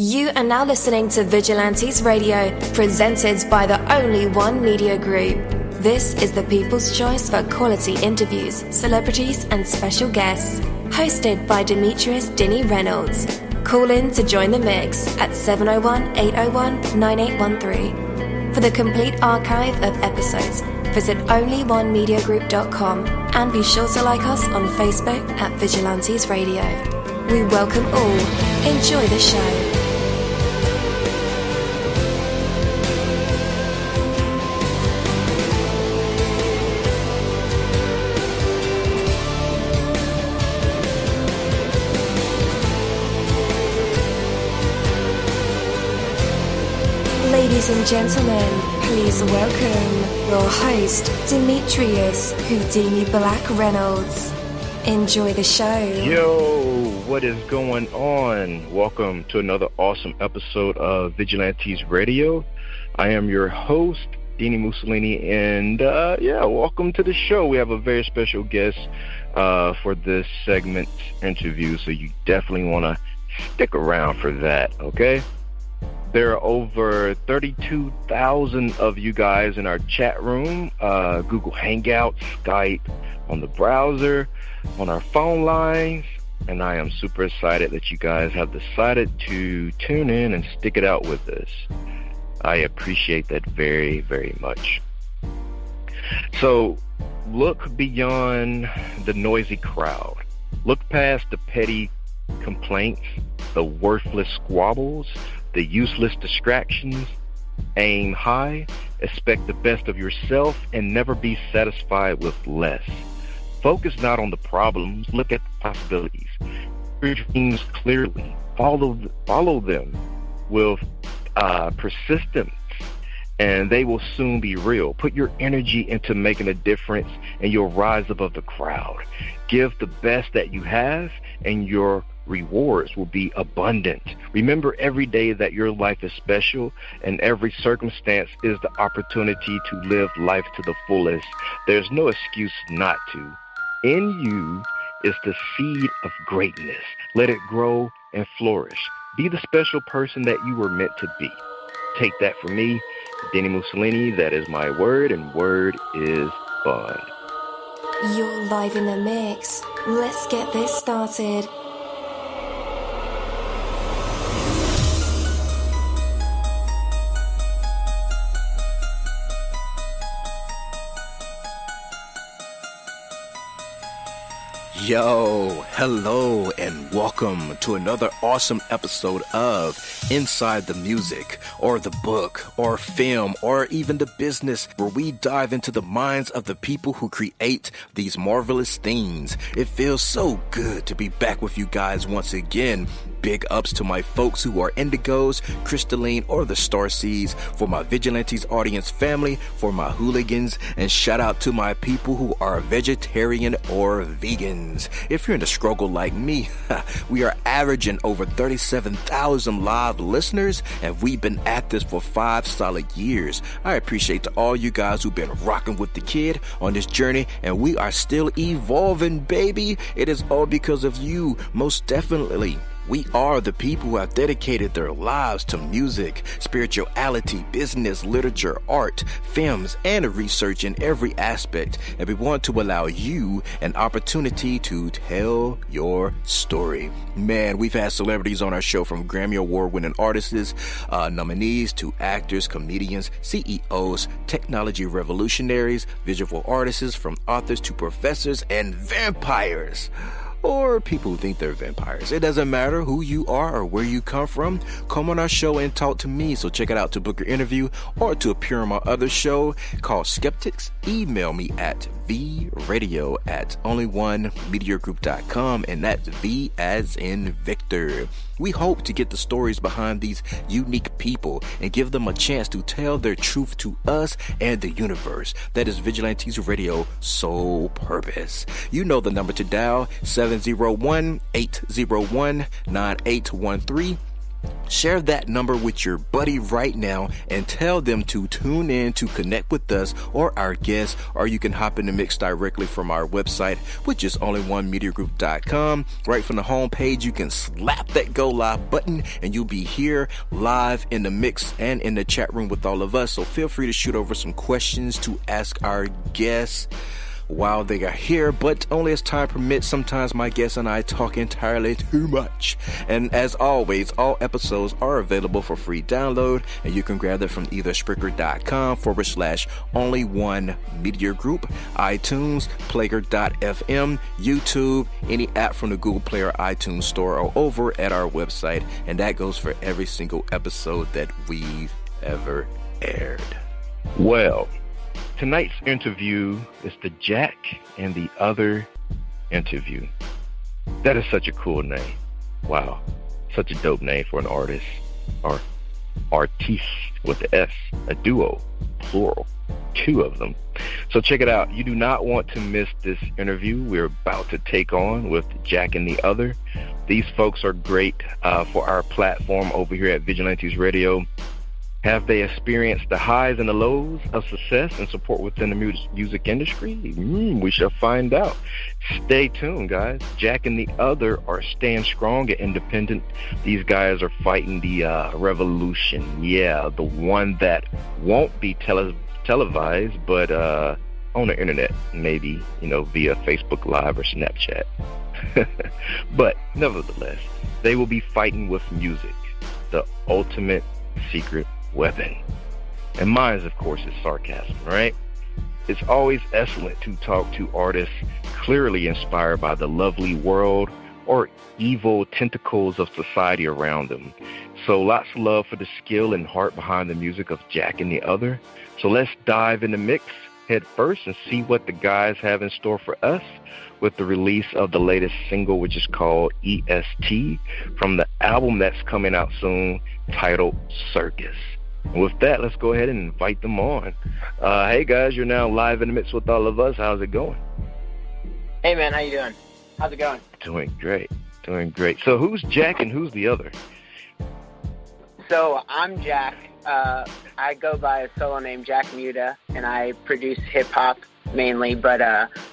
You are now listening to Vigilantes Radio, presented by the Only One Media Group. This is the people's choice for quality interviews, celebrities and special guests. Hosted by Demetrius Dinny Reynolds. Call in to join the mix at 701-801-9813. For the complete archive of episodes, visit onlyonemediagroup.com and be sure to like us on Facebook at Vigilantes Radio. We welcome all. Enjoy the show. Ladies and gentlemen, please welcome your host, Demetrius Houdini Black Reynolds. Enjoy the show. Yo, what is going on? Welcome to another awesome episode of Vigilantes Radio. I am your host, dini-mussolini, and welcome to the show. We have a very special guest for this segment interview, so you definitely want to stick around for that, okay? There are over 32,000 of you guys in our chat room, Google Hangouts, Skype, on the browser, on our phone lines, and I am super excited that you guys have decided to tune in and stick it out with us. I appreciate that very, very much. So, look beyond the noisy crowd. Look past the petty complaints, the worthless squabbles, the useless distractions. Aim high, expect the best of yourself, and never be satisfied with less. Focus not on the problems, look at the possibilities. Your dreams clearly. Follow them with persistence, and they will soon be real. Put your energy into making a difference, and you'll rise above the crowd. Give the best that you have, and your rewards will be abundant. Remember every day that your life is special, and every circumstance is the opportunity to live life to the fullest. There's no excuse not to. In you is the seed of greatness. Let it grow and flourish. Be the special person that you were meant to be. Take that from me, dini-mussolini. That is my word, and word is bond. You're live in the mix. Let's get this started. Yo, hello, and welcome to another awesome episode of Inside the Music, or the book, or film, or even the business, where we dive into the minds of the people who create these marvelous things. It feels so good to be back with you guys once again. Big ups to my folks who are indigos, crystalline, or the starseeds, for my Vigilantes audience family, for my hooligans, and shout out to my people who are vegetarian or vegans. If you're in the struggle like me, we are averaging over 37,000 live listeners, and we've been at this for 5 solid years. I appreciate to all you guys who've been rocking with the kid on this journey, and we are still evolving, baby. It is all because of you, most definitely. We are the people who have dedicated their lives to music, spirituality, business, literature, art, films, and research in every aspect. And we want to allow you an opportunity to tell your story. Man, we've had celebrities on our show, from Grammy Award-winning artists, nominees, to actors, comedians, CEOs, technology revolutionaries, visual artists, from authors to professors, and vampires. Or people who think they're vampires. It doesn't matter who you are or where you come from. Come on our show and talk to me. So check it out to book your interview or to appear on my other show called Skeptics. Email me at vradio@onlyonemediagroup.com, and that's V as in Victor. We hope to get the stories behind these unique people and give them a chance to tell their truth to us and the universe. That is Vigilantes Radio sole purpose. You know the number to dial, 701-801-9813. Share that number with your buddy right now and tell them to tune in to connect with us or our guests, or you can hop in the mix directly from our website, which is onlyonemediagroup.com. Right from the homepage, you can slap that go live button and you'll be here live in the mix and in the chat room with all of us. So feel free to shoot over some questions to ask our guests while they are here, but only as time permits. Sometimes my guests and I talk entirely too much. And as always, all episodes are available for free download, and you can grab them from either Spreaker.com/only1mediagroup, iTunes, Player.fm, YouTube, any app from the Google Play or iTunes Store, or over at our website. And that goes for every single episode that we've ever aired. Well, tonight's interview is the Jack and the Other interview. That is such a cool name. Wow. Such a dope name for an artist, or artiste with the S, a duo, plural, two of them. So check it out. You do not want to miss this interview we're about to take on with Jack and the Other. These folks are great for our platform over here at Vigilantes Radio. Have they experienced the highs and the lows of success and support within the music industry? We shall find out. Stay tuned, guys. Jack and the Other are staying strong and independent. These guys are fighting the revolution. Yeah, the one that won't be televised, but on the internet, maybe, via Facebook Live or Snapchat. But nevertheless, they will be fighting with music, the ultimate secret weapon. And mine, of course, is sarcasm, right? It's always excellent to talk to artists clearly inspired by the lovely world or evil tentacles of society around them. So lots of love for the skill and heart behind the music of Jack and the Other. So let's dive in the mix head first and see what the guys have in store for us with the release of the latest single, which is called EST, from the album that's coming out soon, titled Circus. And with that, let's go ahead and invite them on. Hey guys, you're now live in the mix with all of us. How's it going? Hey man, how you doing? How's it going? Doing great. So who's Jack and who's the Other? So I'm Jack. I go by a solo name, Jack Muta, and I produce hip-hop mainly, but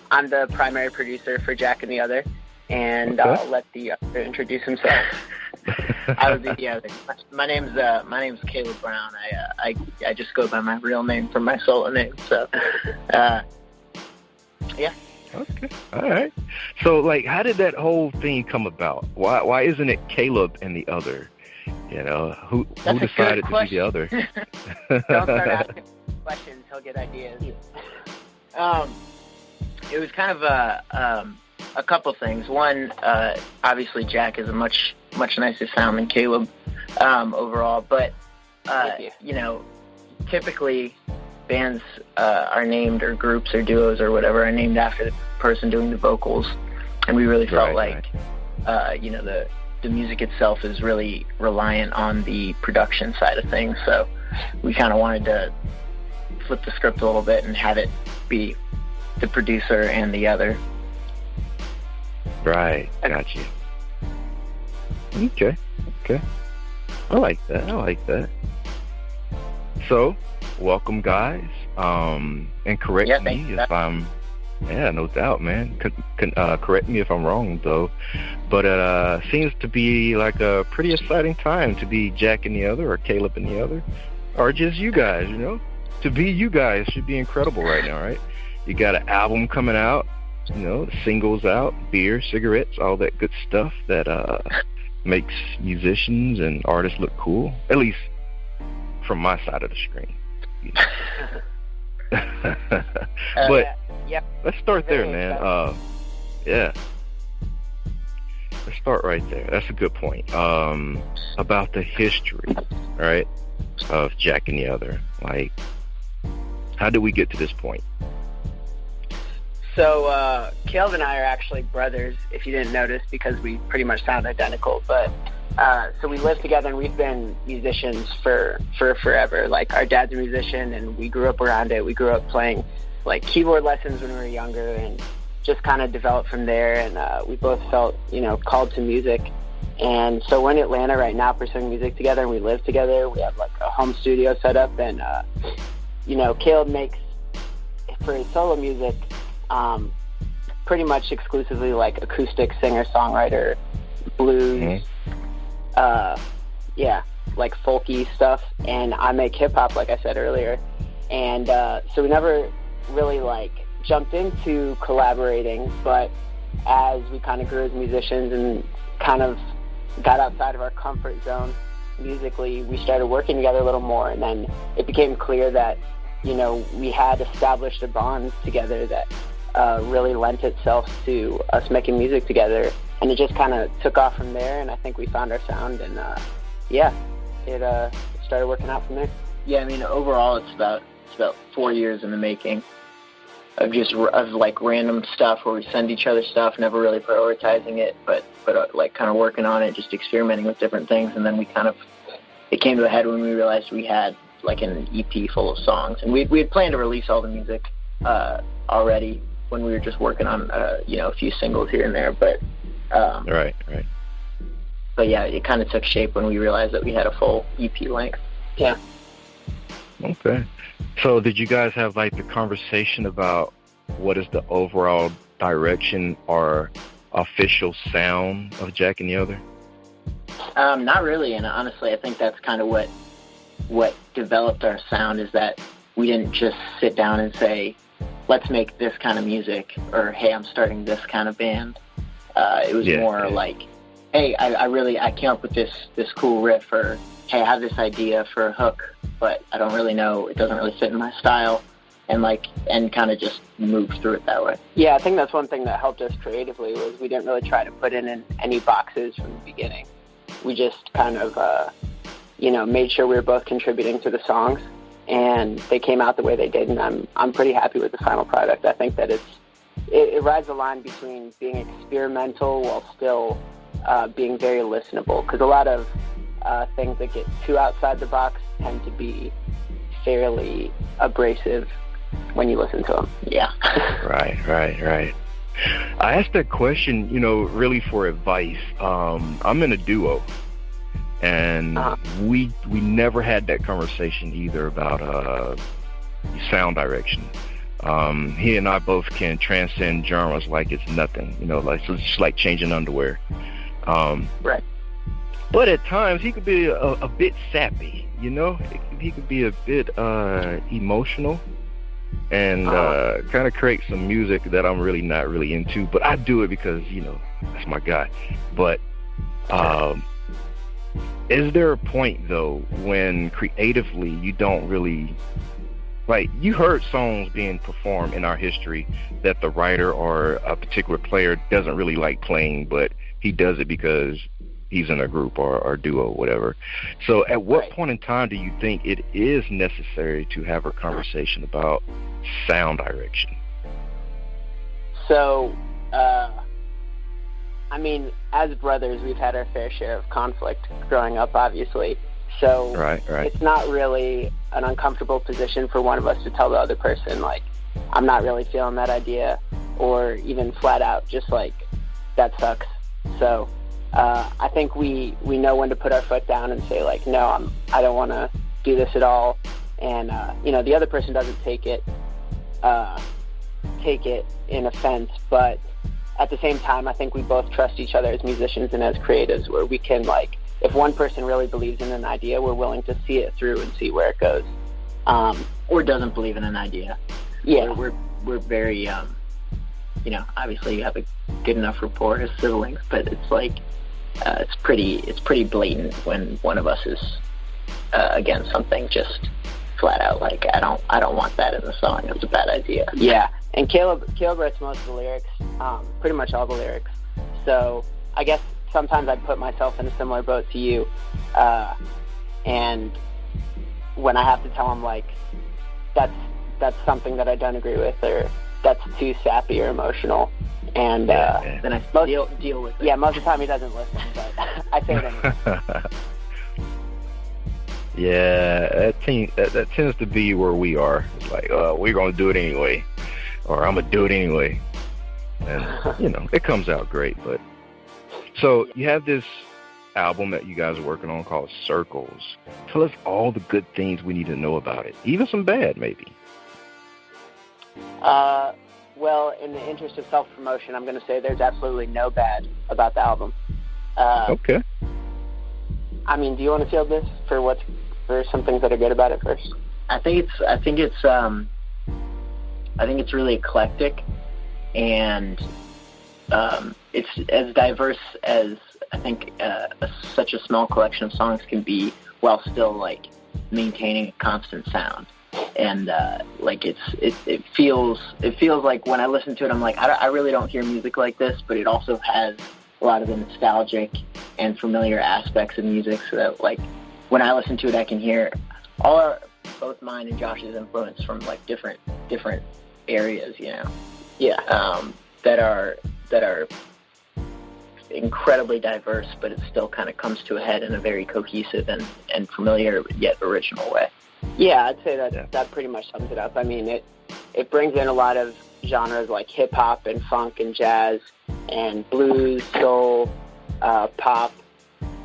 I'm the primary producer for Jack and the Other, and okay. I'll let the Other introduce himself. I would be the Other. My name's Caleb Brown. I just go by my real name for my solo name. So, yeah. Okay. All right. So, how did that whole thing come about? Why isn't it Caleb and the Other? Who decided to be the Other? Don't start asking questions. He'll get ideas. It was kind of a couple things. One, obviously Jack is a much nicer sound than Caleb overall, but typically bands are named, or groups or duos or whatever, are named after the person doing the vocals, and we really felt the music itself is really reliant on the production side of things, so we kind of wanted to flip the script a little bit and have it be the producer and the Other. Right, got you. Okay. I like that. So, welcome, guys. And correct me if I'm... Yeah, no doubt, man. Correct me if I'm wrong, though. But it seems to be like a pretty exciting time to be Jack and the Other, or Caleb and the Other, or just you guys, To be you guys should be incredible right now, right? You got an album coming out, the singles out, beer, cigarettes, all that good stuff that makes musicians and artists look cool, at least from my side of the screen. But let's start there, man. Let's start right there. That's a good point. About the history, right, of Jack and the Other. How did we get to this point? So, Caleb and I are actually brothers, if you didn't notice, because we pretty much sound identical. But so we live together, and we've been musicians for forever. Our dad's a musician, and we grew up around it. We grew up playing keyboard lessons when we were younger, and just kind of developed from there. And we both felt called to music, And so we're in Atlanta right now pursuing music together, and we live together. We have like a home studio set up, and Caleb makes, for his solo music, pretty much exclusively like acoustic singer-songwriter, blues, like folky stuff. And I make hip-hop, like I said earlier. And so we never really like jumped into collaborating, but as we kind of grew as musicians and kind of got outside of our comfort zone musically, we started working together a little more, and then it became clear that, we had established a bond together that really lent itself to us making music together, and it just kind of took off from there, and I think we found our sound, and it started working out from there. Yeah, I mean, overall it's about 4 years in the making of like random stuff where we send each other stuff, never really prioritizing it, but like kind of working on it, just experimenting with different things. And then it came to a head when we realized we had like an EP full of songs, and we had planned to release all the music already when we were just working on a few singles here and there, but right. But yeah, it kind of took shape when we realized that we had a full EP length. Yeah. Okay. So did you guys have like the conversation about what is the overall direction or official sound of Jack and the Other? Not really, and honestly, I think that's kind of what developed our sound, is that we didn't just sit down and say, let's make this kind of music, or hey, I'm starting this kind of band. It was more like, hey, I came up with this cool riff, or hey, I have this idea for a hook, but I don't really know, it doesn't really fit in my style, and kind of just moved through it that way. Yeah, I think that's one thing that helped us creatively, was we didn't really try to put in any boxes from the beginning. We just kind of, made sure we were both contributing to the songs, and they came out the way they did, and I'm pretty happy with the final product. I think that it rides the line between being experimental while still being very listenable, because a lot of things that get too outside the box tend to be fairly abrasive when you listen to them. Yeah. Right. I asked that question, really for advice. I'm in a duo, and we never had that conversation either about sound direction. He and I both can transcend genres like it's nothing, so it's just like changing underwear. Right. But at times he could be a bit sappy, he could be a bit emotional, and kind of create some music that I'm really not really into. But I do it because, that's my guy. But is there a point, though, when creatively you don't really, like, you heard songs being performed in our history that the writer or a particular player doesn't really like playing, but he does it because he's in a group or duo, whatever. So at what point in time do you think it is necessary to have a conversation about sound direction? So, as brothers, we've had our fair share of conflict growing up, obviously. So right. It's not really an uncomfortable position for one of us to tell the other person, like, I'm not really feeling that idea, or even flat out, just like, that sucks. So I think we know when to put our foot down and say, like, no, I don't want to do this at all. And, the other person doesn't take it in offense, but at the same time, I think we both trust each other as musicians and as creatives, where we can, like, if one person really believes in an idea, we're willing to see it through and see where it goes. Or doesn't believe in an idea. Yeah. We're very, obviously you have a good enough rapport as siblings, but it's like, it's pretty blatant when one of us is against something, just flat out like, I don't want that in the song. It was a bad idea. Yeah. And Caleb writes most of the lyrics, pretty much all the lyrics. So I guess sometimes I'd put myself in a similar boat to you. And when I have to tell him, like, that's something that I don't agree with, or that's too sappy or emotional, and then I deal with it. Yeah, most of the time he doesn't listen, but I say it anyway. Yeah, that tends to be where we are. It's like, we're going to do it anyway, or I'm going to do it anyway. And, it comes out great. But so you have this album that you guys are working on called Circles. Tell us all the good things we need to know about it, even some bad, maybe. Well, in the interest of self-promotion, I'm going to say there's absolutely no bad about the album. Okay. I mean, do you want to field this for some things that are good about it first? I think it's really eclectic, and it's as diverse as I think such a small collection of songs can be, while still like maintaining a constant sound. And like it feels like when I listen to it, I'm like, I really don't hear music like this, but it also has a lot of the nostalgic and familiar aspects of music, so that like when I listen to it, I can hear both mine and Josh's influence from like different areas, you know. Yeah. That are incredibly diverse, but it still kind of comes to a head in a very cohesive and familiar yet original way. Yeah, I'd say that pretty much sums it up. I mean, it brings in a lot of genres like hip hop and funk and jazz and blues, soul, pop,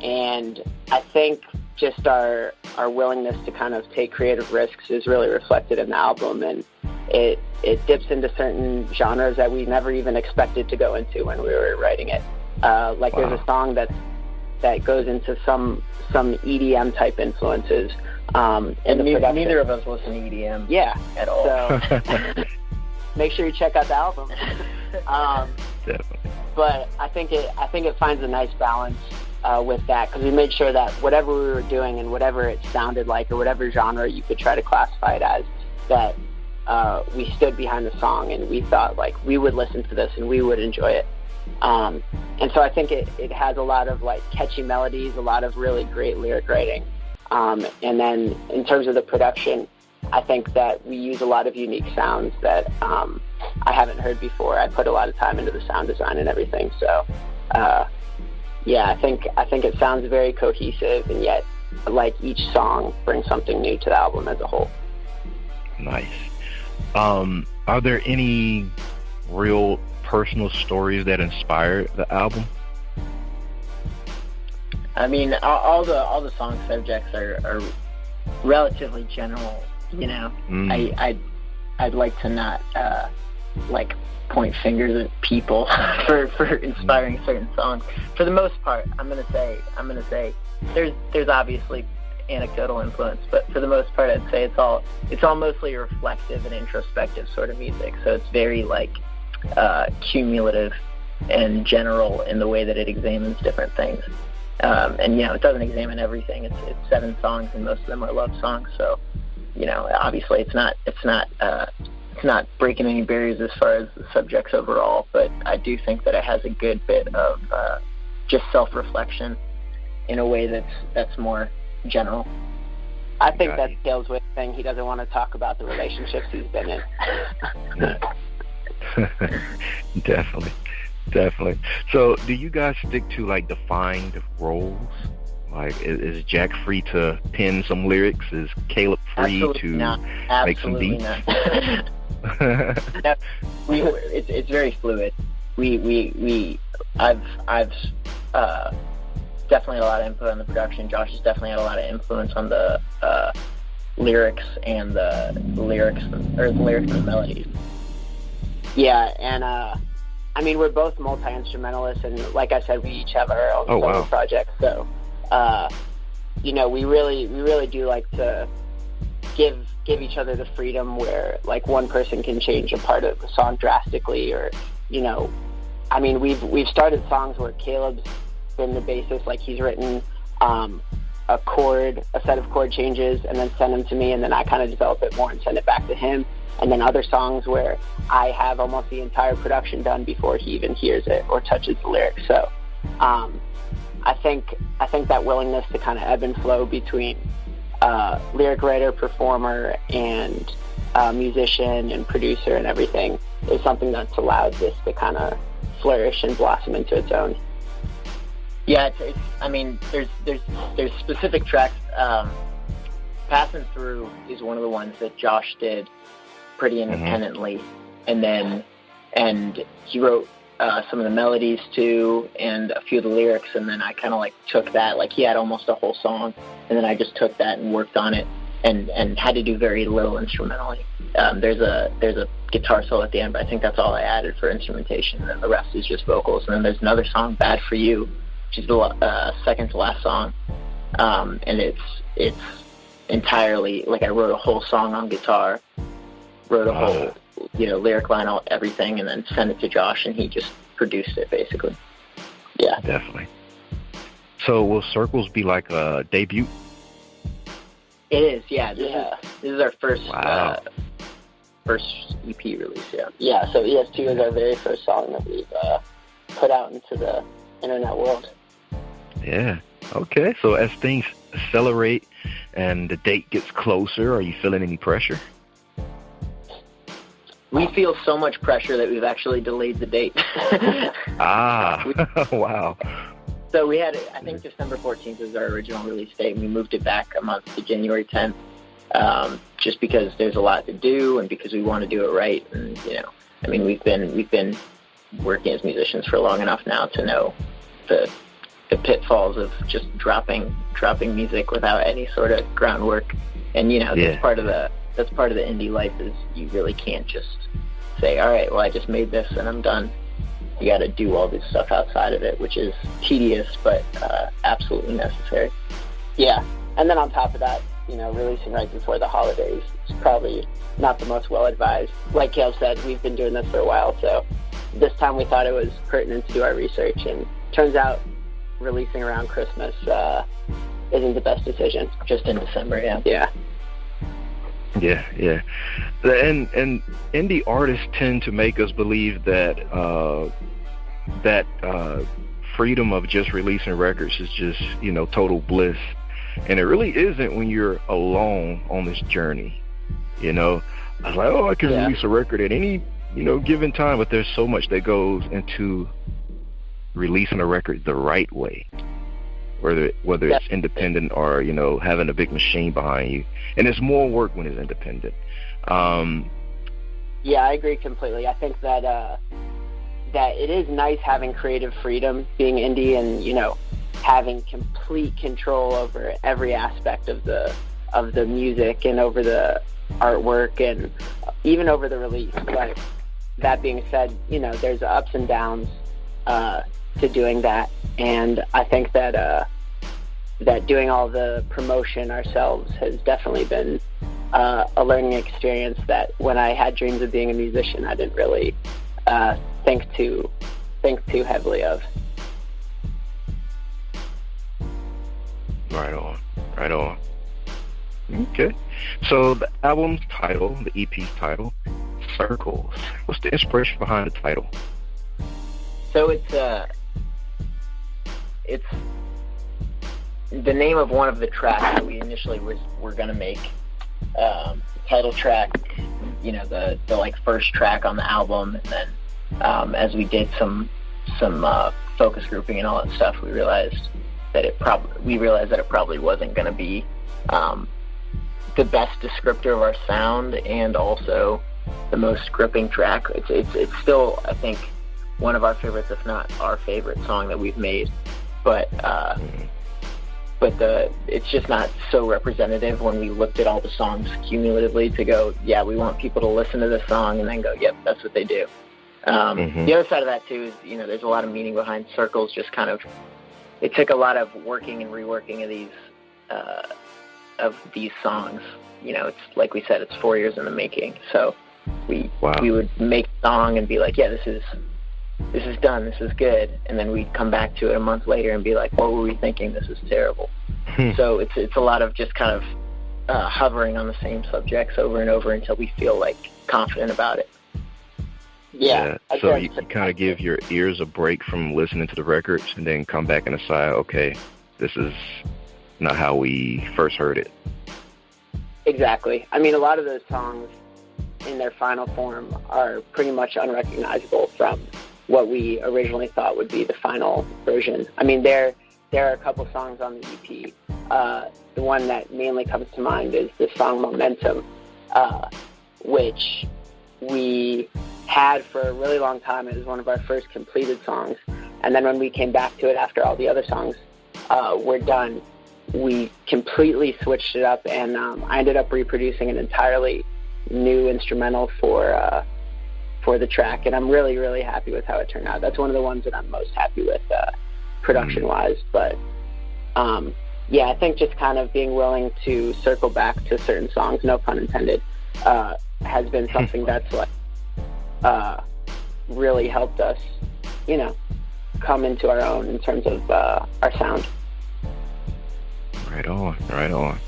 and I think just our willingness to kind of take creative risks is really reflected in the album, and it dips into certain genres that we never even expected to go into when we were writing it. Like wow. There's a song that goes into some EDM type influences. And neither of us listen to EDM. Yeah, at all. So make sure you check out the album. Definitely. But I think it finds a nice balance with that, because we made sure that whatever we were doing and whatever it sounded like or whatever genre you could try to classify it as, that we stood behind the song and we thought like we would listen to this and we would enjoy it. And so I think it has a lot of like catchy melodies, a lot of really great lyric writing. And then in terms of the production, I think that we use a lot of unique sounds that I haven't heard before. I put a lot of time into the sound design and everything. So, yeah, I think it sounds very cohesive, and yet like each song brings something new to the album as a whole. Nice. Are there any real personal stories that inspired the album? I mean, all the song subjects are relatively general, you know. I'd like to not like point fingers at people for inspiring certain songs. For the most part, I'm gonna say there's obviously anecdotal influence, but for the most part, I'd say it's all mostly reflective and introspective sort of music. So it's very like cumulative and general in the way that it examines different things. And you know, it doesn't examine everything. It's 7 songs, and most of them are love songs. So, you know, obviously it's not breaking any barriers as far as the subjects overall. But I do think that it has a good bit of just self-reflection in a way that's more general. I think that's Dale's way of saying he doesn't want to talk about the relationships he's been in. Definitely. So do you guys stick to like defined roles? Like is Jack free to pen some lyrics? Is Caleb free to make some beats? No, it's very fluid. I've definitely had a lot of input on the production. Josh has definitely had a lot of influence on the lyrics and the melodies. Yeah, and I mean, we're both multi-instrumentalists, and like I said, we each have our own solo projects. So, you know, we really do like to give each other the freedom where like one person can change a part of the song drastically, or you know, I mean, we've started songs where Caleb's been the bassist, like he's written a set of chord changes, and then send them to me, and then I kind of develop it more and send it back to him. And then other songs where I have almost the entire production done before he even hears it or touches the lyrics. So I think that willingness to kind of ebb and flow between lyric writer, performer, and musician and producer and everything is something that's allowed this to kind of flourish and blossom into its own. Yeah, I mean, there's specific tracks. Passing Through is one of the ones that Josh did pretty independently, and he wrote some of the melodies to, and a few of the lyrics, and then I kind of like took that, like he had almost a whole song, and then I just took that and worked on it, and had to do very little instrumentally. There's a guitar solo at the end, but I think that's all I added for instrumentation, and then the rest is just vocals. And then there's another song, Bad For You, which is the second to last song, and it's entirely, like I wrote a whole song on guitar, wrote a whole lyric line, everything, and then sent it to Josh, and he just produced it basically. Yeah, definitely. So will Circles be like a debut? It is, yeah. This is our first first EP release. Yeah. So ES2 is our very first song that we've put out into the internet world. Yeah. Okay. So as things accelerate and the date gets closer, are you feeling any pressure? We feel so much pressure that we've actually delayed the date. Wow. So we had, I think December 14th was our original release date, and we moved it back a month to January 10th, just because there's a lot to do and because we want to do it right. And, we've been working as musicians for long enough now to know the pitfalls of just dropping music without any sort of groundwork. And, that's part of the indie life, is you really can't just say, all right, well, I just made this and I'm done. You got to do all this stuff outside of it, which is tedious, but absolutely necessary. Yeah. And then on top of that, releasing right before the holidays is probably not the most well-advised. Like Kale said, we've been doing this for a while, so this time we thought it was pertinent to do our research, and turns out releasing around Christmas isn't the best decision. Just in December, yeah. Yeah. And indie artists tend to make us believe that freedom of just releasing records is just, total bliss. And it really isn't when you're alone on this journey. I was like, I can release a record at any, given time, but there's so much that goes into releasing a record the right way. Whether it's independent or, having a big machine behind you. And it's more work when it's independent. Yeah, I agree completely. I think that that it is nice having creative freedom being indie, and, having complete control over every aspect of the music and over the artwork and even over the release. But that being said, there's ups and downs to doing that, and I think that that doing all the promotion ourselves has definitely been a learning experience that when I had dreams of being a musician, I didn't really think too heavily of. Right on. Okay. So the album's title, the EP's title, Circles. What's the inspiration behind the title? So it's the name of one of the tracks that we initially were going to make. Title track, the like first track on the album, and then as we did some focus grouping and all that stuff, we realized that it probably wasn't going to be the best descriptor of our sound, and also the most gripping track. It's still, I think, one of our favorites, if not our favorite song that we've made, but it's just not so representative when we looked at all the songs cumulatively to go, yeah, we want people to listen to this song and then go, yep, that's what they do. The other side of that too is, there's a lot of meaning behind Circles. Just kind of, it took a lot of working and reworking of these songs. It's like we said, it's 4 years in the making. So we would make a song and be like, yeah, this is done, this is good, and then we'd come back to it a month later and be like, what were we thinking? This is terrible. So it's a lot of just kind of hovering on the same subjects over and over until we feel like confident about it. Yeah. So you kind of give your ears a break from listening to the records and then come back and decide, okay, this is not how we first heard it. Exactly. I mean, a lot of those songs in their final form are pretty much unrecognizable from what we originally thought would be the final version. I mean, there are a couple songs on the EP. The one that mainly comes to mind is the song Momentum, which we had for a really long time. It was one of our first completed songs. And then when we came back to it after all the other songs were done, we completely switched it up, and I ended up reproducing an entirely new instrumental for the track, and I'm really, really happy with how it turned out. That's one of the ones that I'm most happy with production-wise. But yeah, I think just kind of being willing to circle back to certain songs, no pun intended, has been something that's like really helped us, you know, come into our own in terms of our sound. Right on.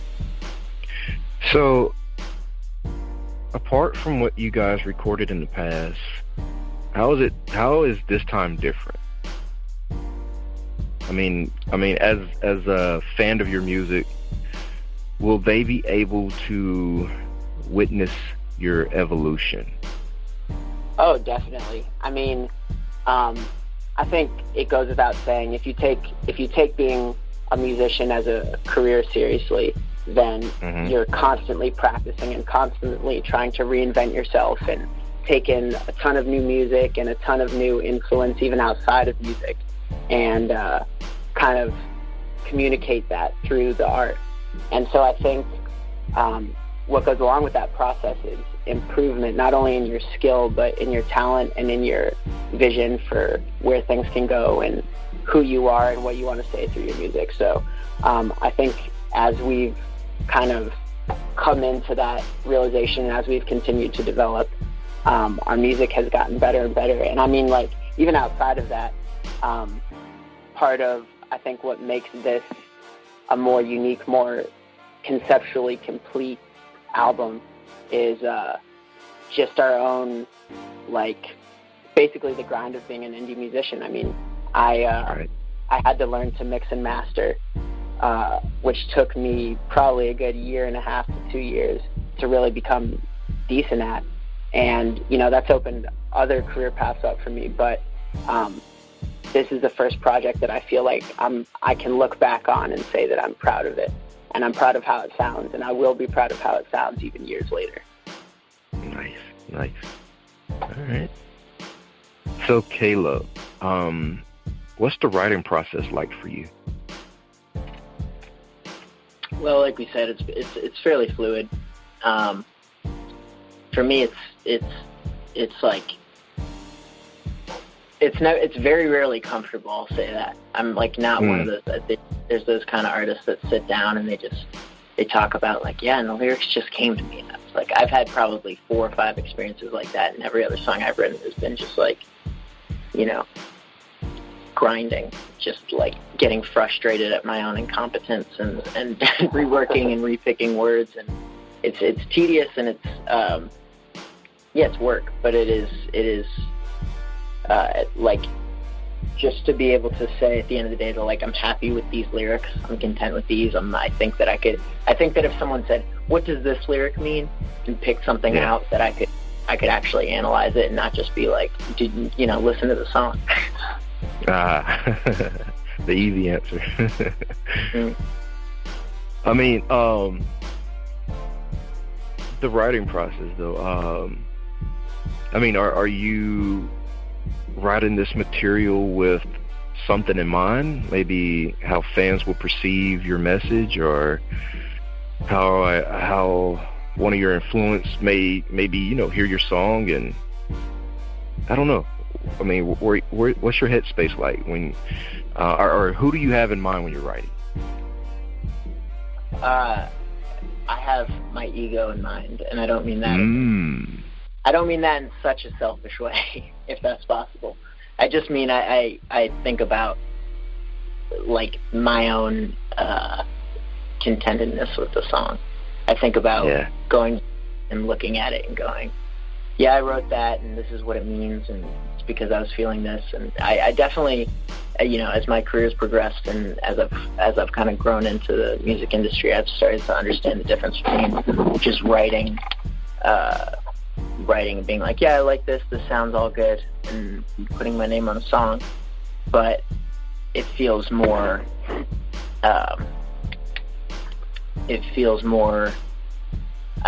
So, apart from what you guys recorded in the past, how is this time different? I mean, as a fan of your music, will they be able to witness your evolution? Oh, definitely. I mean, I think it goes without saying, if you take being a musician as a career seriously, then you're constantly practicing and constantly trying to reinvent yourself and take in a ton of new music and a ton of new influence even outside of music, and kind of communicate that through the art. And so I think what goes along with that process is improvement, not only in your skill, but in your talent and in your vision for where things can go and who you are and what you want to say through your music. So I think as we've kind of come into that realization and as we've continued to develop, our music has gotten better and better. And I mean, like, even outside of that, part of, I think, what makes this a more unique, more conceptually complete album is just our own, like, basically the grind of being an indie musician. I mean, I had to learn to mix and master, which took me probably a good 1.5 to 2 years to really become decent at. And, you know, that's opened other career paths up for me. But this is the first project that I feel like I can look back on and say that I'm proud of it. And I'm proud of how it sounds. And I will be proud of how it sounds even years later. Nice. All right. So, Caleb, what's the writing process like for you? Well, like we said, it's fairly fluid. For me, it's like it's very rarely comfortable. I'll say that. I'm like not one of those. There's those kind of artists that sit down and they talk about, like, yeah, and the lyrics just came to me. And it's like I've had probably 4 or 5 experiences like that, and every other song I've written has been just like, you know, grinding, just like getting frustrated at my own incompetence and reworking and repicking words, and it's tedious and it's work, but it is like, just to be able to say at the end of the day that, like, I'm happy with these lyrics, I'm content with these. I think that if someone said, what does this lyric mean, and pick something out, that I could actually analyze it and not just be like, you know, listen to the song. The easy answer. I mean, the writing process, though, I mean, are you writing this material with something in mind? Maybe how fans will perceive your message, or how one of your influence may be, you know, hear your song, and I don't know. I mean, what's your headspace like when, or who do you have in mind when you're writing? I have my ego in mind, and I don't mean that. I don't mean that in such a selfish way, if that's possible. I just mean I think about, like, my own contentedness with the song. I think about going and looking at it and going, yeah, I wrote that, and this is what it means, and it's because I was feeling this. And I definitely, you know, as my career's progressed and as I've kind of grown into the music industry, I've started to understand the difference between just writing and being like, yeah, I like this sounds all good, and putting my name on a song. But it feels more, I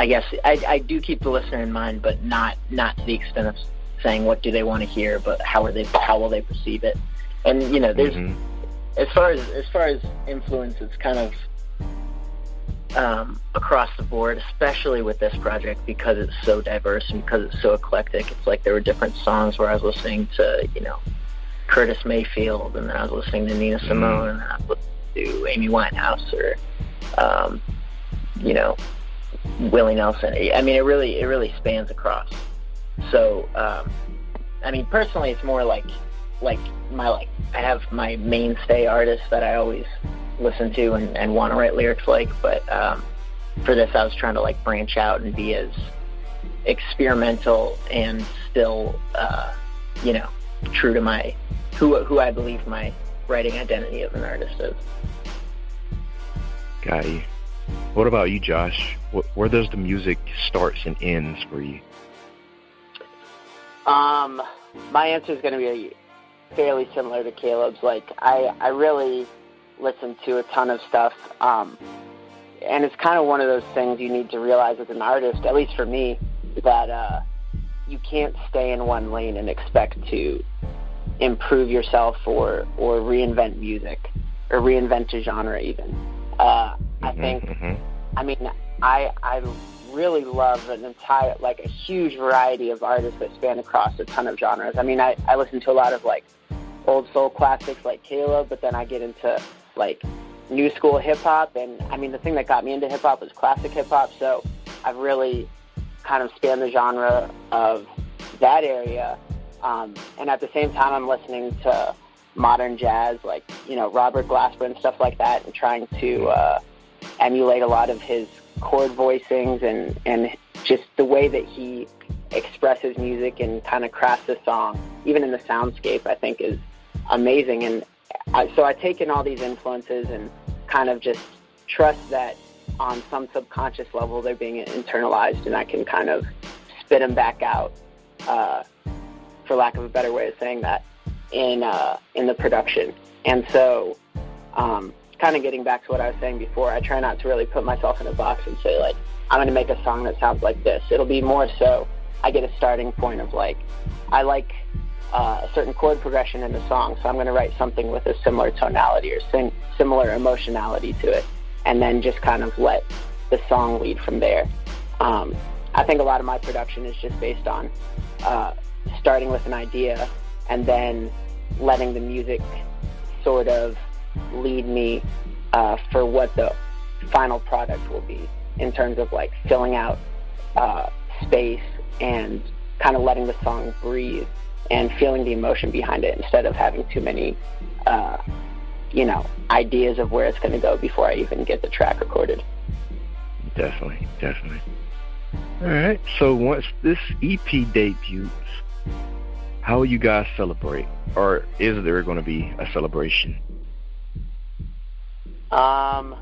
guess, I do keep the listener in mind, but not to the extent saying what do they want to hear, but how will they perceive it. And there's as far as influence, it's kind of across the board, especially with this project, because it's so diverse and because it's so eclectic. It's like there were different songs where I was listening to Curtis Mayfield, and then I was listening to Nina Simone, and then I was listening to Amy Winehouse, or Willie Nelson. I mean, it really spans across. So personally, it's more like I have my mainstay artists that I always listen to and want to write lyrics like, but for this I was trying to branch out and be as experimental and still true to my who I believe my writing identity as an artist is. Got you. What about you, Josh? Where does the music starts and ends for you? My answer is going to be fairly similar to Caleb's. I really listen to a ton of stuff, and it's kind of one of those things you need to realize as an artist, at least for me, that you can't stay in one lane and expect to improve yourself or reinvent music or reinvent a genre even. I really love an entire, a huge variety of artists that span across a ton of genres. I mean, I listen to a lot of old soul classics like Caleb, but then I get into new school hip hop, and the thing that got me into hip hop was classic hip hop. So I've really kind of spanned the genre of that area, and at the same time I'm listening to modern jazz, Robert Glasper and stuff like that, and trying to emulate a lot of his chord voicings and just the way that he expresses music and kind of crafts a song, even in the soundscape, I think is amazing. And so I take in all these influences and kind of just trust that on some subconscious level they're being internalized, and I can kind of spit them back out, for lack of a better way of saying that, in the production. And so kind of getting back to what I was saying before, I try not to really put myself in a box and say, I'm going to make a song that sounds like this. It'll be more so I get a starting point of, I like a certain chord progression in the song, so I'm going to write something with a similar tonality or similar emotionality to it, and then just kind of let the song lead from there. I think a lot of my production is just based on starting with an idea and then letting the music sort of lead me for what the final product will be, in terms of filling out space and kind of letting the song breathe and feeling the emotion behind it, instead of having too many ideas of where it's going to go before I even get the track recorded. Definitely. All right, so once this EP debuts, how will you guys celebrate, or is there going to be a celebration? I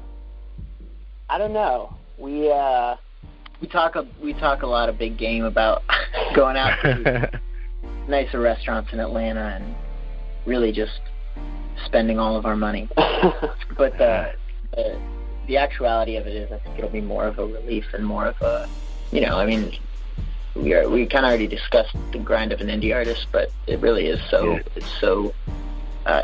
don't know. We talk a lot of big game about going out to nicer restaurants in Atlanta and really just spending all of our money. But the actuality of it is, I think it'll be more of a relief and more of a, we kind of already discussed the grind of an indie artist, but it really is it's so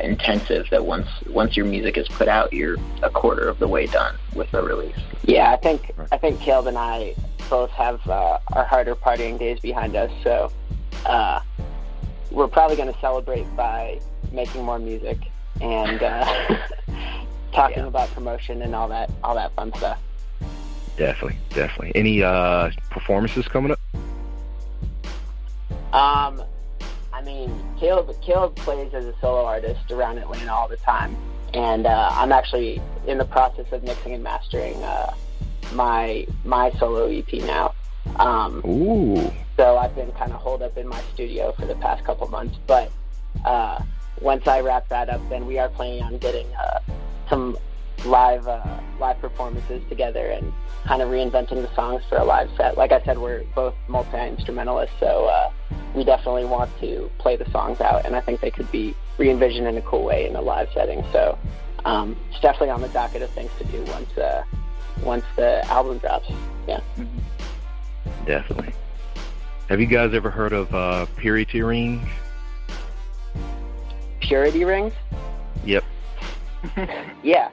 intensive that once your music is put out, you're a quarter of the way done with the release. Yeah, I think Caleb and I both have our harder partying days behind us, so we're probably going to celebrate by making more music and talking about promotion and all that fun stuff. Definitely. Any performances coming up? Caleb plays as a solo artist around Atlanta all the time, and I'm actually in the process of mixing and mastering my solo EP now. Ooh. So I've been kind of holed up in my studio for the past couple months, but once I wrap that up, then we are planning on getting some live performances together and kind of reinventing the songs for a live set. Like I said, we're both multi-instrumentalists, so we definitely want to play the songs out, and I think they could be re-envisioned in a cool way in a live setting. So it's definitely on the docket of things to do once the album drops. Yeah. Definitely. Have you guys ever heard of purity rings? Purity rings? Yep. Yeah.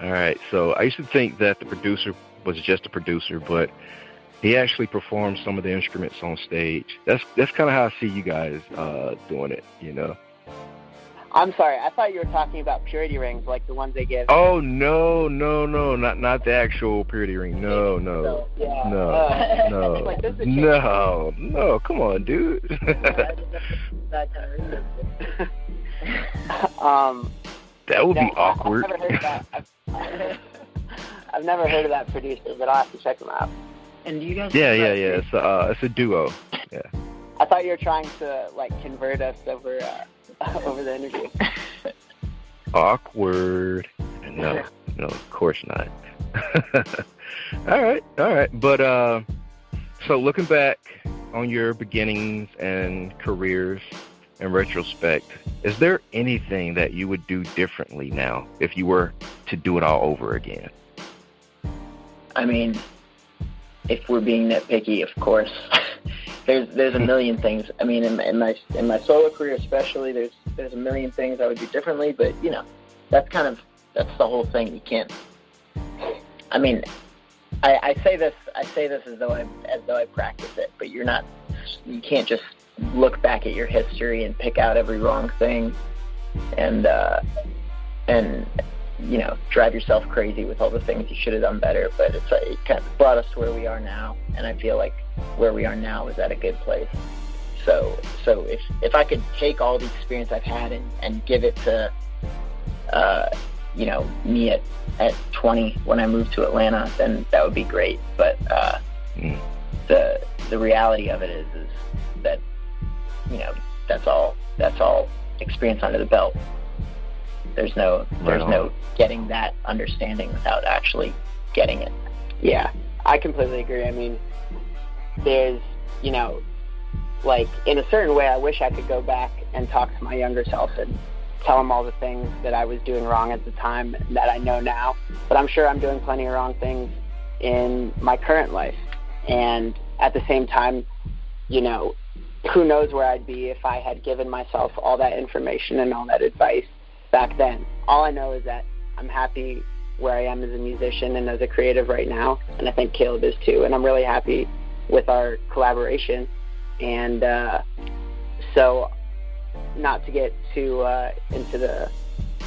All right. So I used to think that the producer was just a producer, but he actually performed some of the instruments on stage. That's kind of how I see you guys doing it, you know. I'm sorry. I thought you were talking about purity rings, like the ones they give. Oh no, not the actual purity ring. No. Yeah. No. Like, this is no. Come on, dude. That kind of research. That would be awkward. I've never heard of that. I've never heard of that producer, but I'll have to check them out. And do you guys? Yeah. It's a duo. Yeah. I thought you were trying to like convert us over the interview. Awkward. No, of course not. All right. But so looking back on your beginnings and careers in retrospect, is there anything that you would do differently now if you were to do it all over again? I mean, if we're being nitpicky, of course, there's a million things. I mean, in my solo career especially, there's a million things I would do differently. But you know, that's the whole thing. You can't. I mean, I say this as though I practice it, but you can't just look back at your history and pick out every wrong thing, and you know, drive yourself crazy with all the things you should have done better. But it kind of brought us to where we are now, and I feel like where we are now is at a good place. So if I could take all the experience I've had and give it to you know, me at 20 when I moved to Atlanta, then that would be great. But the reality of it is that, you know, that's all experience under the belt. There's no getting that understanding without actually getting it. Yeah, I completely agree. I mean, there's, you know, like in a certain way, I wish I could go back and talk to my younger self and tell him all the things that I was doing wrong at the time that I know now. But I'm sure I'm doing plenty of wrong things in my current life. And at the same time, you know, who knows where I'd be if I had given myself all that information and all that advice back then. All I know is that I'm happy where I am as a musician and as a creative right now, and I think Caleb is too, and I'm really happy with our collaboration. And so not to get too into the,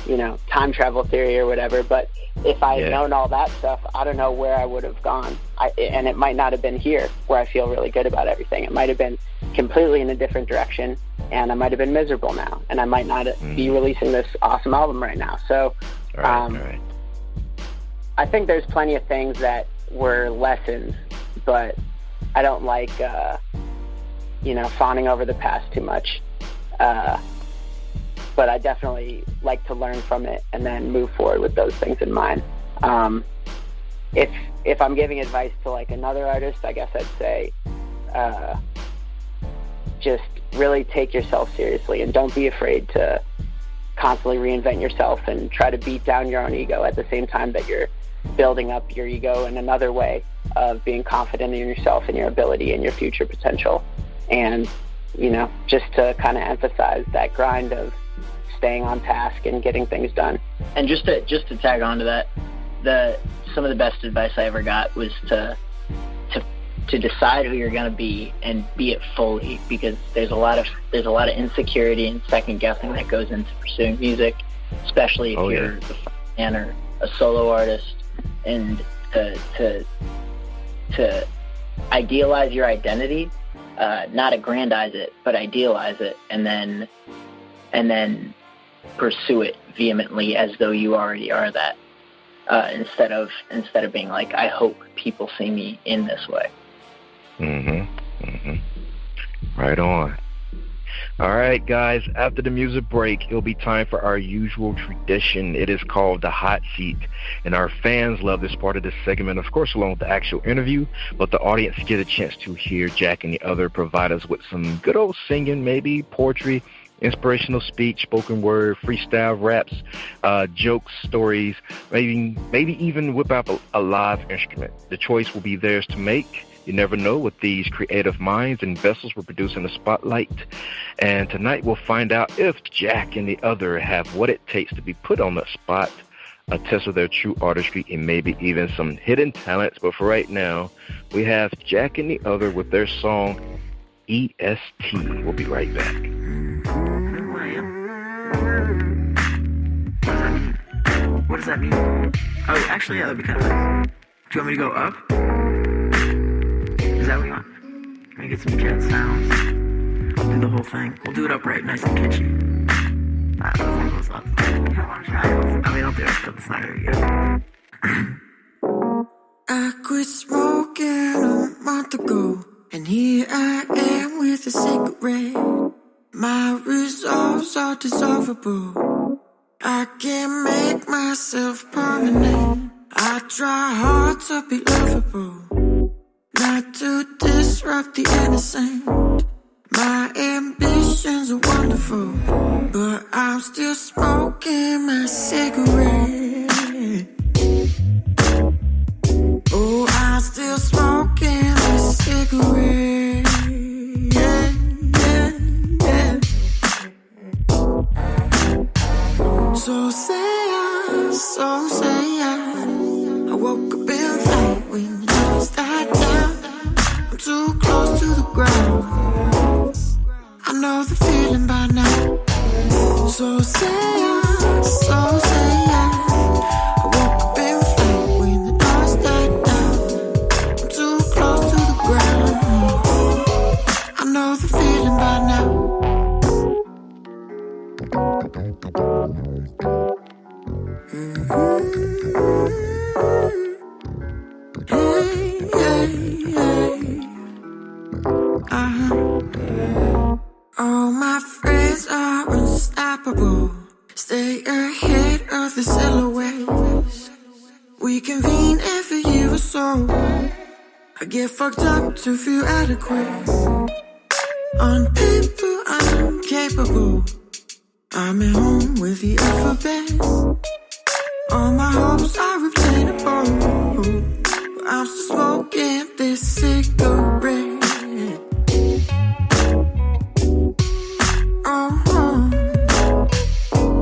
you know, time travel theory or whatever, but if I had known all that stuff, I don't know where I would have gone. And it might not have been here where I feel really good about everything. It might have been completely in a different direction, and I might have been miserable now, and I might not be releasing this awesome album right now. So all right. I think there's plenty of things that were lessons, but I don't like, you know, fawning over the past too much. But I definitely like to learn from it and then move forward with those things in mind. If I'm giving advice to like another artist, I guess I'd say just really take yourself seriously and don't be afraid to constantly reinvent yourself and try to beat down your own ego at the same time that you're building up your ego in another way of being confident in yourself and your ability and your future potential. And, you know, just to kind of emphasize that grind of staying on task and getting things done. And just to tag on to that, some of the best advice I ever got was to decide who you're going to be and be it fully, because there's a lot of insecurity and second guessing that goes into pursuing music, especially if you're a fan or a solo artist, and to idealize your identity, not aggrandize it, but idealize it, and then pursue it vehemently as though you already are that, instead of being like, I hope people see me in this way. Right on. All right, guys, after the music break, it'll be time for our usual tradition. It is called the hot seat, and our fans love this part of this segment, of course, along with the actual interview, but the audience get a chance to hear Jack and the other provide us with some good old singing, maybe poetry, inspirational speech, spoken word, freestyle raps, jokes, stories, maybe even whip out a live instrument. The choice will be theirs to make. You never know what these creative minds and vessels will produce in the spotlight. And tonight we'll find out if Jack and the other have what it takes to be put on the spot, a test of their true artistry, and maybe even some hidden talents. But for right now, we have Jack and the Other with their song EST. We'll be right back. What does that mean? Oh, actually, yeah, that'd be kind of nice. Do you want me to go up? Is that what you want? Let me get some jet sounds. I'll do the whole thing. We'll do it upright, nice and catchy. I don't know those lots. I mean, I'll do it, but it's not gonna be good. I quit smoking a month ago, and here I am with a cigarette. My resolves are dissolvable. I can't make myself permanent. I try hard to be lovable, not to disrupt the innocent. My ambitions are wonderful, but I'm still smoking my cigarette. Oh, I'm still smoking my cigarette. Yeah, yeah, yeah. So say I woke up in flight when the noise died down. I'm too close to the ground. I know the feeling by now. So say I woke up in flight when the noise died down. I'm too close to the ground. I know the feeling by now. All my friends are unstoppable. Stay ahead of the silhouettes. We convene every year or so. I get fucked up to feel adequate. On paper I'm capable. I'm at home with the alphabet. All my hopes are obtainable, but I'm still smoking this cigarette.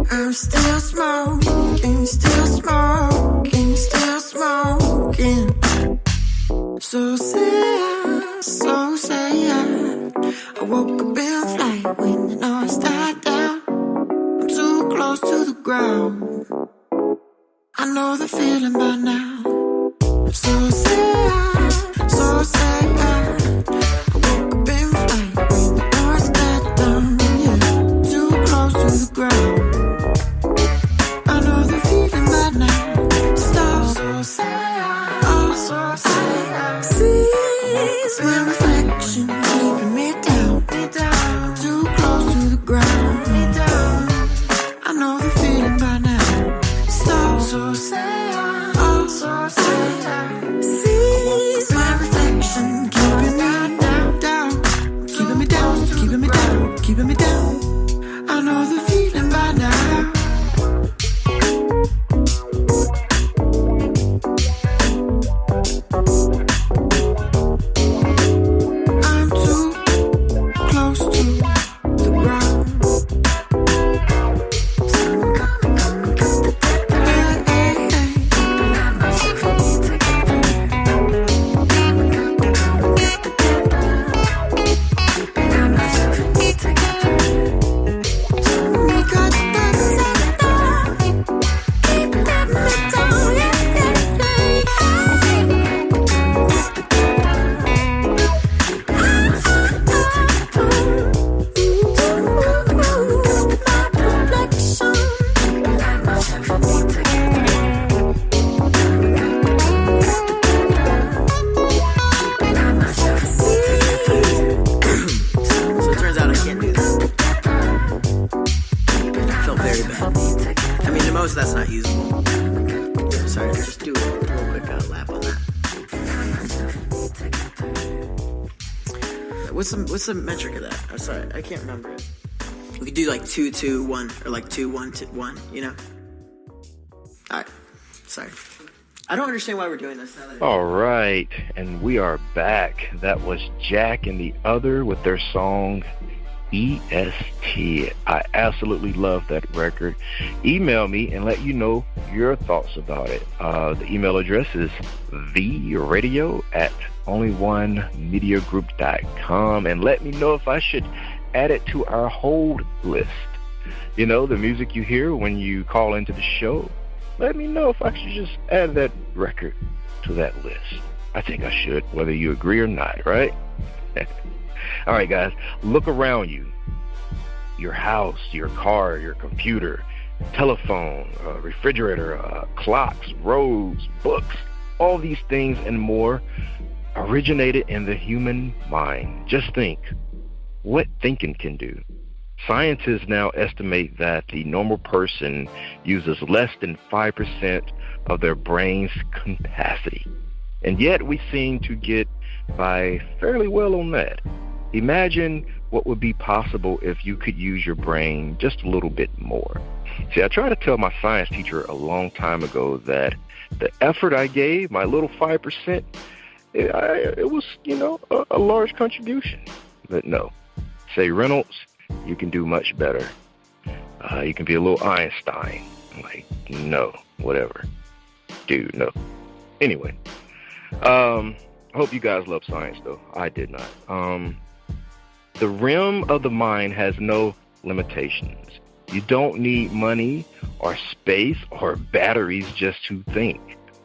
I'm still smoking, still smoking, still smoking. So say I woke up in flight when the noise died down. I'm too close to the ground. I know the feeling by now. So say I woke up in flight when the noise died down. Yeah, too close to the ground. I know the feeling by now. So say I sees my reflection keeping me down. Too close to the ground. I know the feeling by now. So say I sees my reflection keeping me down, keeping me down, keeping me down, keeping me down. I know the feeling by now. I'm too close to the ground. That's not usable. Sorry, just do a real quick lap on that. What's the metric of that? I'm sorry, I can't remember it. We could do like 2-2-1 or like 2-1-1, you know? Alright, sorry. I don't understand why we're doing this. All right, and we are back. That was Jack and the Other with their song EST. I absolutely love that record. Email me and let you know your thoughts about it. The email address is theradio@onlyonemediagroup.com, and let me know if I should add it to our hold list. You know, the music you hear when you call into the show. Let me know if I should just add that record to that list. I think I should, whether you agree or not, right? All right, guys, look around you. Your house, your car, your computer, telephone, refrigerator, clocks, roads, books, all these things and more originated in the human mind. Just think what thinking can do. Scientists now estimate that the normal person uses less than 5% of their brain's capacity. And yet we seem to get by fairly well on that. Imagine what would be possible if you could use your brain just a little bit more. See, I tried to tell my science teacher a long time ago that the effort I gave, my little 5%, it was, a large contribution. But no. Say, Reynolds, you can do much better. You can be a little Einstein. I'm like, no, whatever. Dude, no. Anyway, I hope you guys love science, though. I did not. The realm of the mind has no limitations. You don't need money or space or batteries just to think.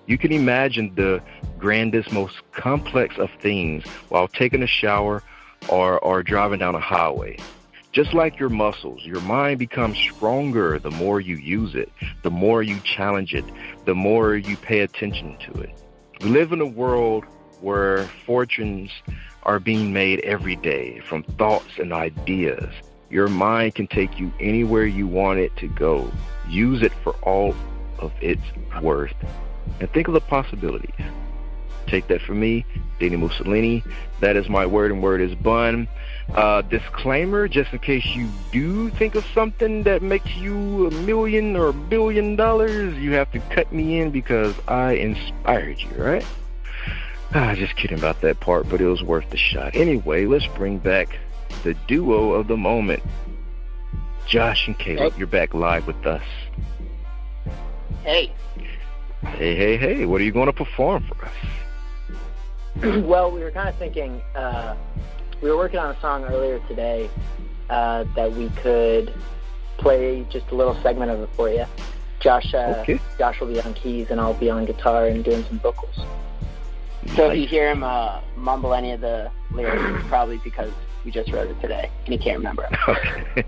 You can imagine the grandest, most complex of things while taking a shower or driving down a highway. Just like your muscles, your mind becomes stronger the more you use it, the more you challenge it, the more you pay attention to it. We live in a world where fortunes are being made every day from thoughts and ideas. Your mind can take you anywhere you want it to go. Use it for all of its worth. And think of the possibilities. Take that from me, Dini-Mussolini. That is my word, and word is bun. Disclaimer, just in case you do think of something that makes you $1 million or $1 billion, you have to cut me in because I inspired you, right? Just kidding about that part, but it was worth the shot. Anyway, let's bring back the duo of the moment. Josh and Caleb, You're back live with us. Hey. Hey. What are you going to perform for us? Well, we were kind of thinking, we were working on a song earlier today that we could play just a little segment of it for you. Josh will be on keys and I'll be on guitar and doing some vocals. So if you hear him mumble any of the lyrics, it's probably because we just wrote it today and he can't remember it. Okay.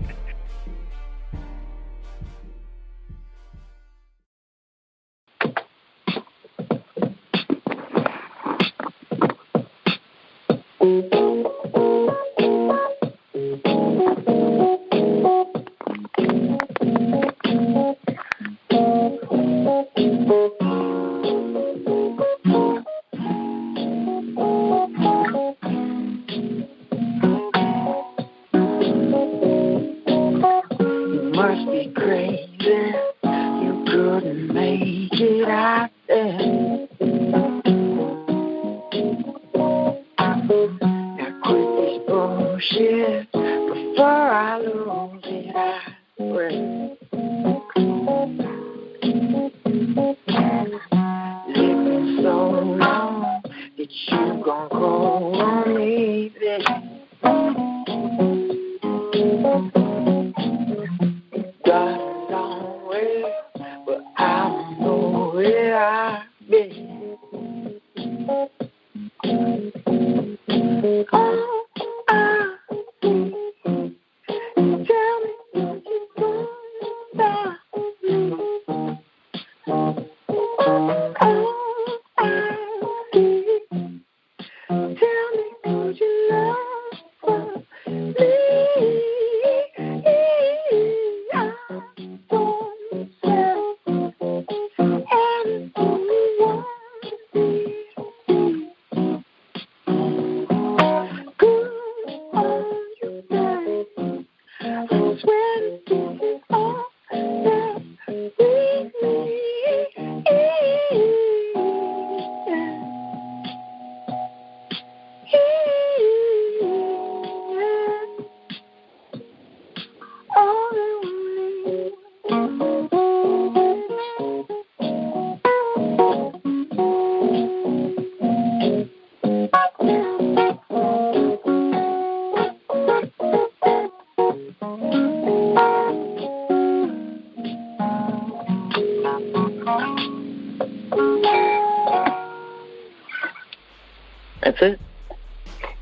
That's it.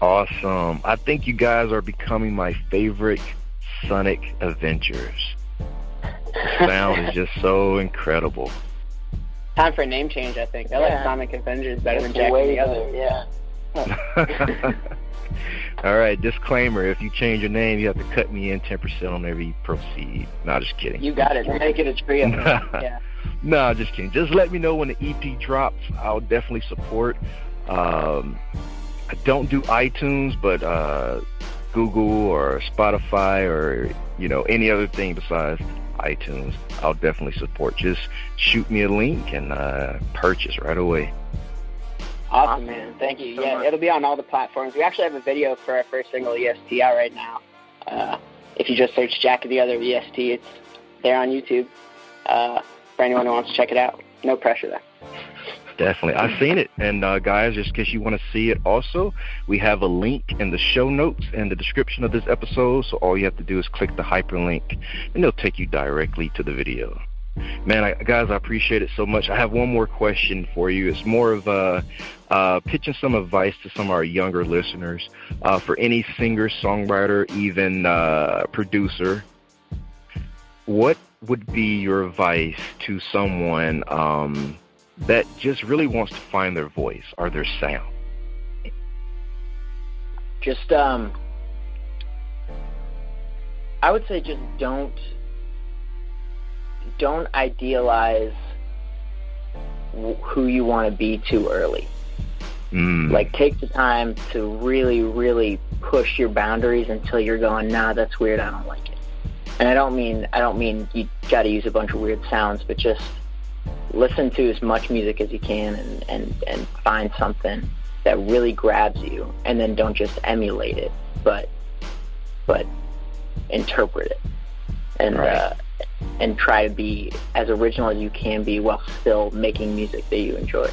Awesome. I think you guys are becoming my favorite Sonic Avengers. The sound is just so incredible. Time for a name change, I think. I like Sonic Avengers better than Jack and the Other. Yeah. All right, disclaimer, if you change your name, you have to cut me in 10% on whenever proceed. No, just kidding. You got it. Make it a trio. Yeah. No, just kidding. Just let me know when the EP drops. I'll definitely support. I don't do iTunes, but Google or Spotify or, any other thing besides iTunes, I'll definitely support. Just shoot me a link and purchase right away. Awesome, man. Thank you. Yeah, it'll be on all the platforms. We actually have a video for our first single, EST, out right now. If you just search Jack and the Other EST, it's there on YouTube for anyone who wants to check it out. No pressure there. Definitely. I've seen it. And, guys, just in case you want to see it also, we have a link in the show notes and the description of this episode. So all you have to do is click the hyperlink, and it'll take you directly to the video. Man, guys, I appreciate it so much. I have one more question for you. It's more of pitching some advice to some of our younger listeners. For any singer, songwriter, even producer, what would be your advice to someone that just really wants to find their voice or their sound? Just, I would say just don't idealize who you want to be too early. Like, take the time to really, really push your boundaries until you're going, nah, that's weird, I don't like it. And I don't mean you got to use a bunch of weird sounds, but just listen to as much music as you can and find something that really grabs you, and then don't just emulate it, but interpret it, and try to be as original as you can be while still making music that you enjoy.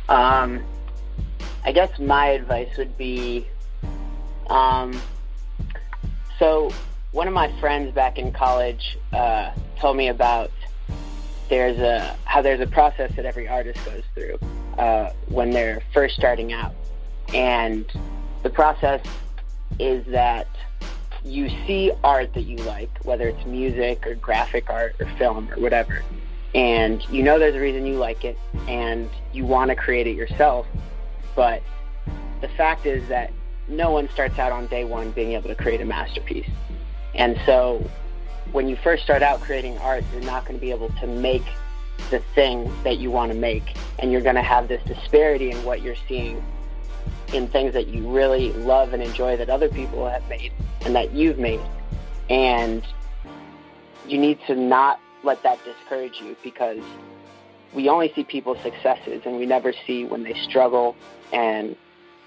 I guess my advice would be, so one of my friends back in college told me about how there's a process that every artist goes through when they're first starting out. And the process is that you see art that you like, whether it's music or graphic art or film or whatever, and you know there's a reason you like it and you want to create it yourself. But the fact is that no one starts out on day one being able to create a masterpiece. And so when you first start out creating art, you're not going to be able to make the thing that you want to make, and you're going to have this disparity in what you're seeing in things that you really love and enjoy that other people have made and that you've made. And you need to not let that discourage you, because we only see people's successes and we never see when they struggle and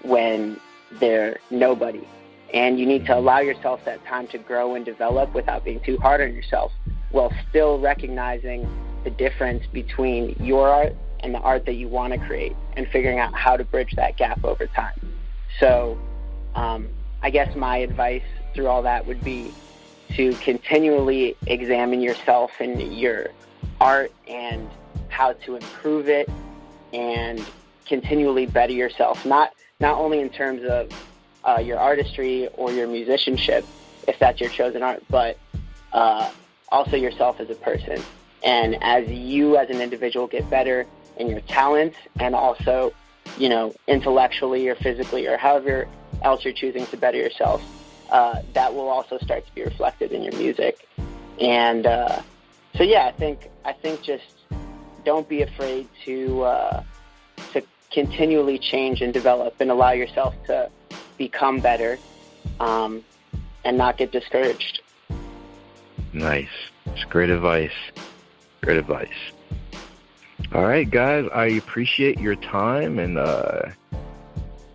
when they're nobody. And you need to allow yourself that time to grow and develop without being too hard on yourself, while still recognizing the difference between your art and the art that you want to create, and figuring out how to bridge that gap over time. So I guess my advice through all that would be to continually examine yourself and your art and how to improve it, and continually better yourself, not only in terms of your artistry or your musicianship, if that's your chosen art, but also yourself as a person. And as you as an individual get better in your talents, and also, intellectually or physically or however else you're choosing to better yourself, that will also start to be reflected in your music. And so yeah, I think just don't be afraid to continually change and develop, and allow yourself to become better, and not get discouraged. Nice. It's great advice. Great advice. All right, guys, I appreciate your time and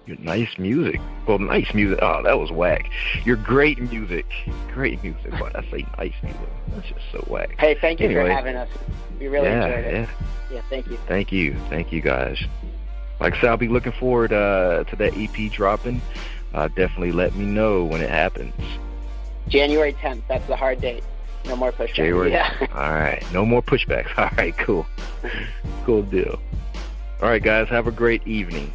your nice music. Well, nice music. Oh, that was whack. Your great music. Great music. But I say nice music. That's just so whack. Hey, thank you for having us. We really enjoyed it. Yeah, thank you. Thank you, guys. Like I said, I'll be looking forward to that EP dropping. Definitely let me know when it happens. January 10th. That's the hard date. No more pushbacks. Yeah. All right. No more pushbacks. All right, cool. Cool deal. All right, guys, have a great evening.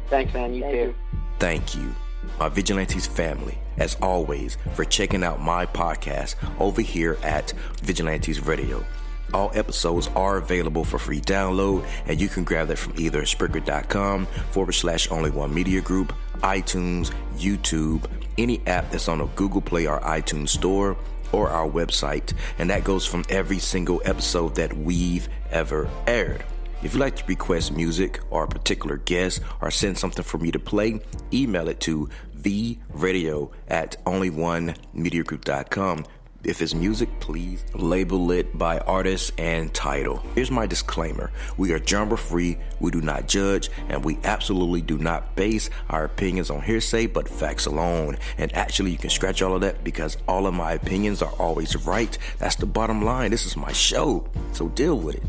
Thanks, man. You too. Thank you, my Vigilantes family, as always, for checking out my podcast over here at Vigilantes Radio. All episodes are available for free download, and you can grab that from either Spreaker.com/only1mediagroup, iTunes, YouTube, any app that's on a Google Play or iTunes store, or our website. And that goes from every single episode that we've ever aired. If you'd like to request music or a particular guest or send something for me to play, email it to theradio@only1mediagroup.com. If it's music, please label it by artist and title. Here's my disclaimer. We are genre-free, we do not judge, and we absolutely do not base our opinions on hearsay but facts alone. And actually, you can scratch all of that because all of my opinions are always right. That's the bottom line. This is my show, so deal with it.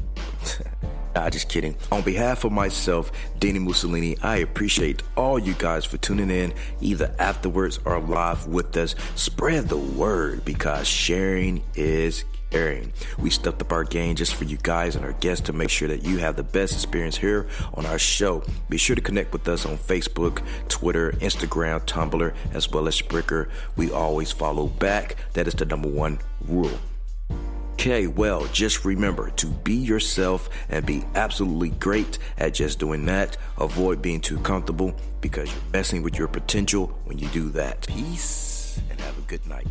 Nah, just kidding. On behalf of myself, Dini-Mussolini, I appreciate all you guys for tuning in, either afterwards or live with us. Spread the word because sharing is caring. We stepped up our game just for you guys and our guests to make sure that you have the best experience here on our show. Be sure to connect with us on Facebook, Twitter, Instagram, Tumblr, as well as Spreaker. We always follow back. That is the number one rule. Okay, well, just remember to be yourself and be absolutely great at just doing that. Avoid being too comfortable because you're messing with your potential when you do that. Peace and have a good night.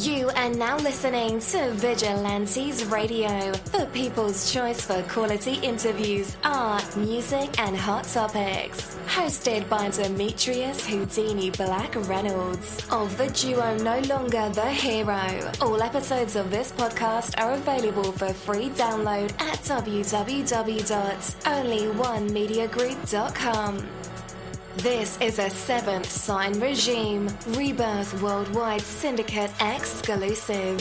You are now listening to Vigilantes Radio, the people's choice for quality interviews, art, music, and hot topics. Hosted by Demetrius Houdini Black Reynolds of the duo No Longer the Hero. All episodes of this podcast are available for free download at www.only1mediagroup.com. This is a Seventh Sign Regime Rebirth Worldwide Syndicate exclusive.